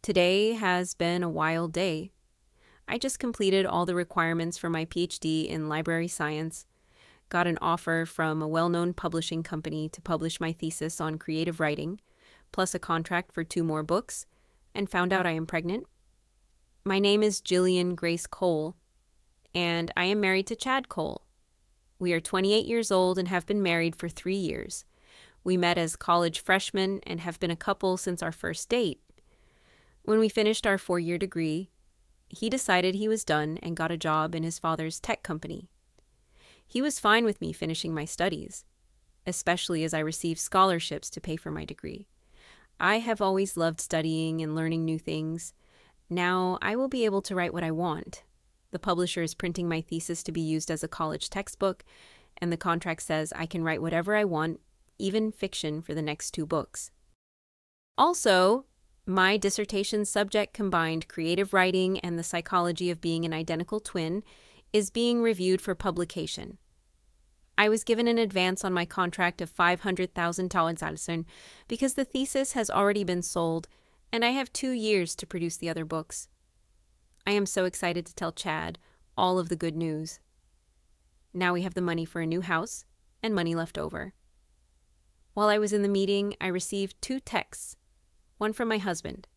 Today has been a wild day. I just completed all the requirements for my PhD in library science, got an offer from a well-known publishing company to publish my thesis on creative writing, plus a contract for 2 more books, and found out I am pregnant. My name is Jillian Grace Cole, and I am married to Chad Cole. We are 28 years old and have been married for 3 years. We met as college freshmen and have been a couple since our first date. When we finished our 4-year degree, he decided he was done and got a job in his father's tech company. He was fine with me finishing my studies, especially as I received scholarships to pay for my degree. I have always loved studying and learning new things. Now I will be able to write what I want. The publisher is printing my thesis to be used as a college textbook, and the contract says I can write whatever I want, even fiction, for the next 2 books. Also, my dissertation subject combined creative writing and the psychology of being an identical twin is being reviewed for publication. I was given an advance on my contract of $500,000 because the thesis has already been sold and I have 2 years to produce the other books. I am so excited to tell Chad all of the good news. Now we have the money for a new house and money left over. While I was in the meeting, I received 2 texts. One from my husband.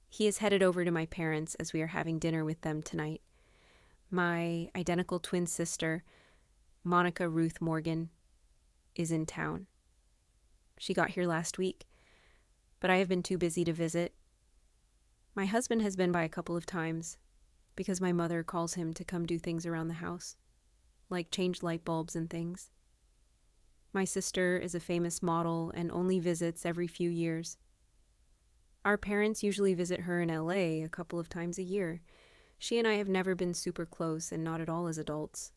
He is headed over to my parents as we are having dinner with them tonight. My identical twin sister, Monica Ruth Morgan, is in town. She got here last week, but I have been too busy to visit. My husband has been by a couple of times because my mother calls him to come do things around the house, like change light bulbs and things. My sister is a famous model and only visits every few years. Our parents usually visit her in LA a couple of times a year. She and I have never been super close and not at all as adults.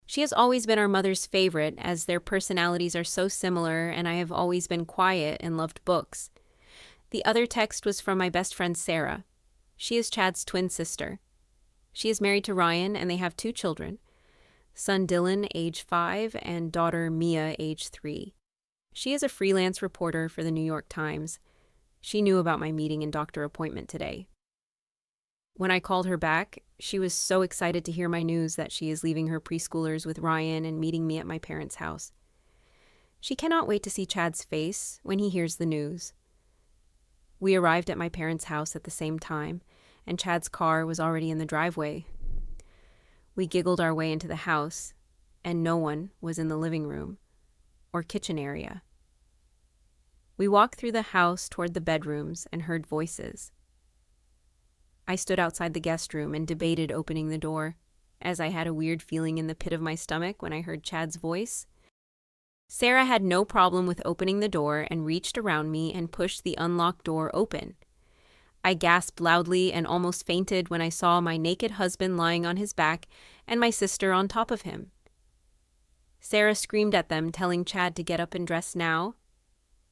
She has always been our mother's favorite as their personalities are so similar and I have always been quiet and loved books. The other text was from my best friend Sarah. She is Chad's twin sister. She is married to Ryan and they have 2 children, son Dylan, age 5, and daughter Mia, age 3. She is a freelance reporter for the New York Times. She knew about my meeting and doctor appointment today. When I called her back, she was so excited to hear my news that she is leaving her preschoolers with Ryan and meeting me at my parents' house. She cannot wait to see Chad's face when he hears the news. We arrived at my parents' house at the same time, and Chad's car was already in the driveway. We giggled our way into the house, and no one was in the living room or kitchen area. We walked through the house toward the bedrooms and heard voices. I stood outside the guest room and debated opening the door, as I had a weird feeling in the pit of my stomach when I heard Chad's voice. Sarah had no problem with opening the door and reached around me and pushed the unlocked door open. I gasped loudly and almost fainted when I saw my naked husband lying on his back and my sister on top of him. Sarah screamed at them, telling Chad to get up and dress now.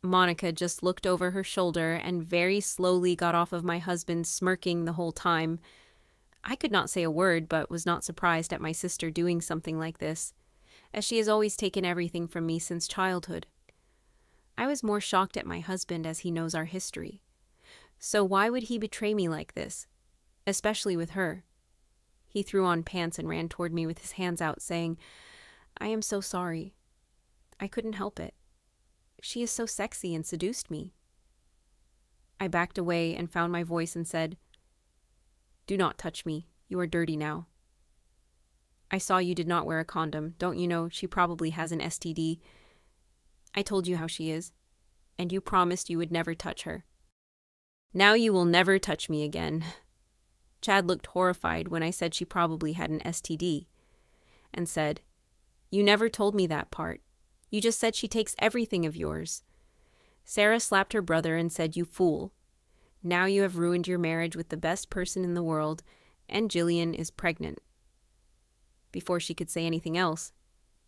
Monica just looked over her shoulder and very slowly got off of my husband, smirking the whole time. I could not say a word, but was not surprised at my sister doing something like this, as she has always taken everything from me since childhood. I was more shocked at my husband as he knows our history. So why would he betray me like this, especially with her? He threw on pants and ran toward me with his hands out, saying, "I am so sorry. I couldn't help it. She is so sexy and seduced me." I backed away and found my voice and said, "Do not touch me. You are dirty now. I saw you did not wear a condom. Don't you know she probably has an STD? I told you how she is, and you promised you would never touch her. Now you will never touch me again." Chad looked horrified when I said she probably had an STD, and said, "You never told me that part. You just said she takes everything of yours." Sarah slapped her brother and said, "You fool. Now you have ruined your marriage with the best person in the world, and Jillian is pregnant." Before she could say anything else,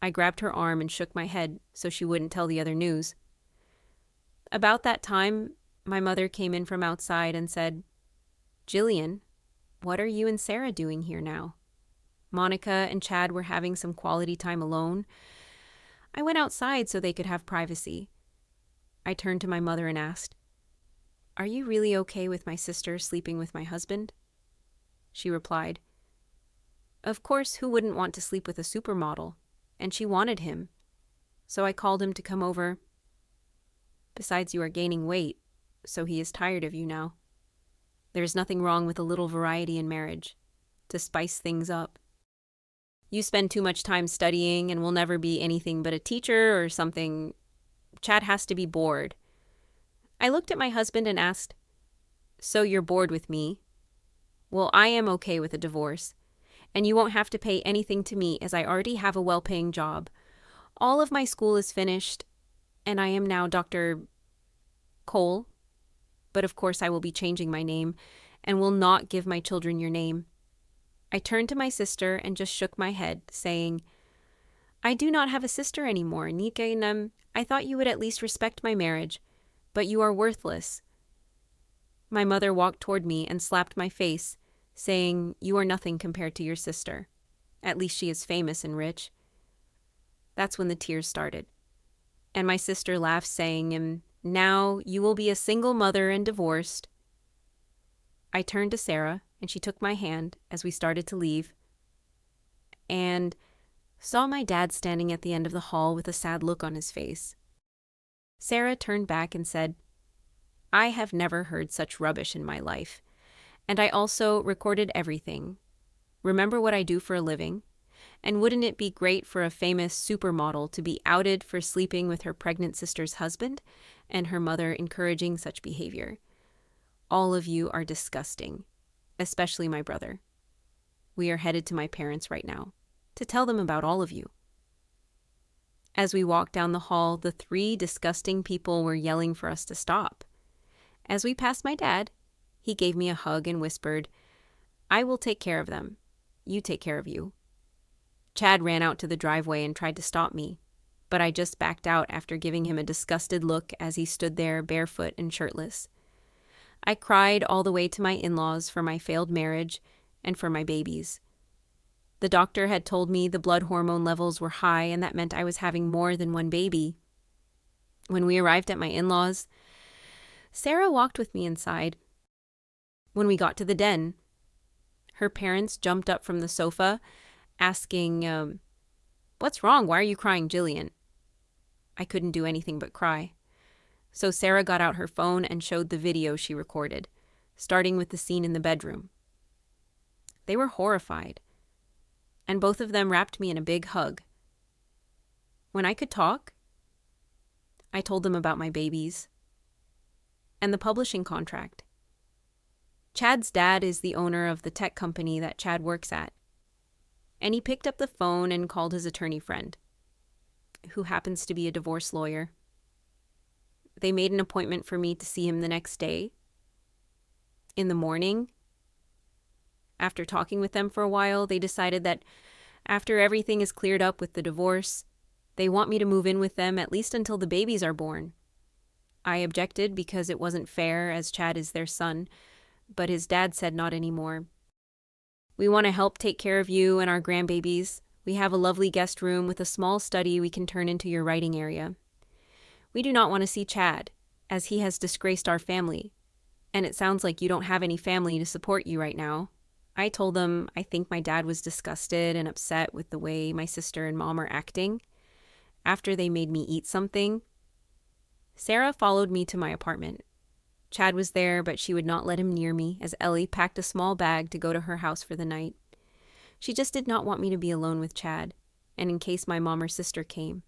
I grabbed her arm and shook my head so she wouldn't tell the other news. About that time, my mother came in from outside and said, "Jillian, what are you and Sarah doing here now?" Monica and Chad were having some quality time alone. I went outside so they could have privacy. I turned to my mother and asked, "Are you really okay with my sister sleeping with my husband?" She replied, "Of course, who wouldn't want to sleep with a supermodel? And she wanted him. So I called him to come over. Besides, you are gaining weight, so he is tired of you now. There is nothing wrong with a little variety in marriage, to spice things up. You spend too much time studying and will never be anything but a teacher or something. Chad has to be bored." I looked at my husband and asked, "So you're bored with me? Well, I am okay with a divorce, and you won't have to pay anything to me as I already have a well-paying job. All of my school is finished, and I am now Dr. Cole. But of course I will be changing my name and will not give my children your name." I turned to my sister and just shook my head, saying, "I do not have a sister anymore, Nika. I thought you would at least respect my marriage, but you are worthless." My mother walked toward me and slapped my face, saying, "You are nothing compared to your sister. At least she is famous and rich." That's when the tears started. And my sister laughed, saying, "Now you will be a single mother and divorced." I turned to Sarah, and she took my hand as we started to leave, and saw my dad standing at the end of the hall with a sad look on his face. Sarah turned back and said, "I have never heard such rubbish in my life, and I also recorded everything. Remember what I do for a living? And wouldn't it be great for a famous supermodel to be outed for sleeping with her pregnant sister's husband, and her mother encouraging such behavior? All of you are disgusting, especially my brother. We are headed to my parents right now to tell them about all of you." As we walked down the hall, the 3 disgusting people were yelling for us to stop. As we passed my dad, he gave me a hug and whispered, "I will take care of them. You take care of you." Chad ran out to the driveway and tried to stop me, but I just backed out after giving him a disgusted look as he stood there barefoot and shirtless. I cried all the way to my in-laws for my failed marriage and for my babies. The doctor had told me the blood hormone levels were high, and that meant I was having more than one baby. When we arrived at my in-laws, Sarah walked with me inside. When we got to the den, her parents jumped up from the sofa, asking, "What's wrong? Why are you crying, Jillian?" I couldn't do anything but cry. So Sarah got out her phone and showed the video she recorded, starting with the scene in the bedroom. They were horrified, and both of them wrapped me in a big hug. When I could talk, I told them about my babies and the publishing contract. Chad's dad is the owner of the tech company that Chad works at, and he picked up the phone and called his attorney friend, who happens to be a divorce lawyer. They made an appointment for me to see him the next day. In the morning, after talking with them for a while, they decided that after everything is cleared up with the divorce, they want me to move in with them at least until the babies are born. I objected because it wasn't fair, as Chad is their son, but his dad said not anymore. "We want to help take care of you and our grandbabies. We have a lovely guest room with a small study we can turn into your writing area. We do not want to see Chad, as he has disgraced our family, and it sounds like you don't have any family to support you right now." I told them I think my dad was disgusted and upset with the way my sister and mom are acting. After they made me eat something, Sarah followed me to my apartment. Chad was there, but she would not let him near me as Ellie packed a small bag to go to her house for the night. She just did not want me to be alone with Chad, and in case my mom or sister came.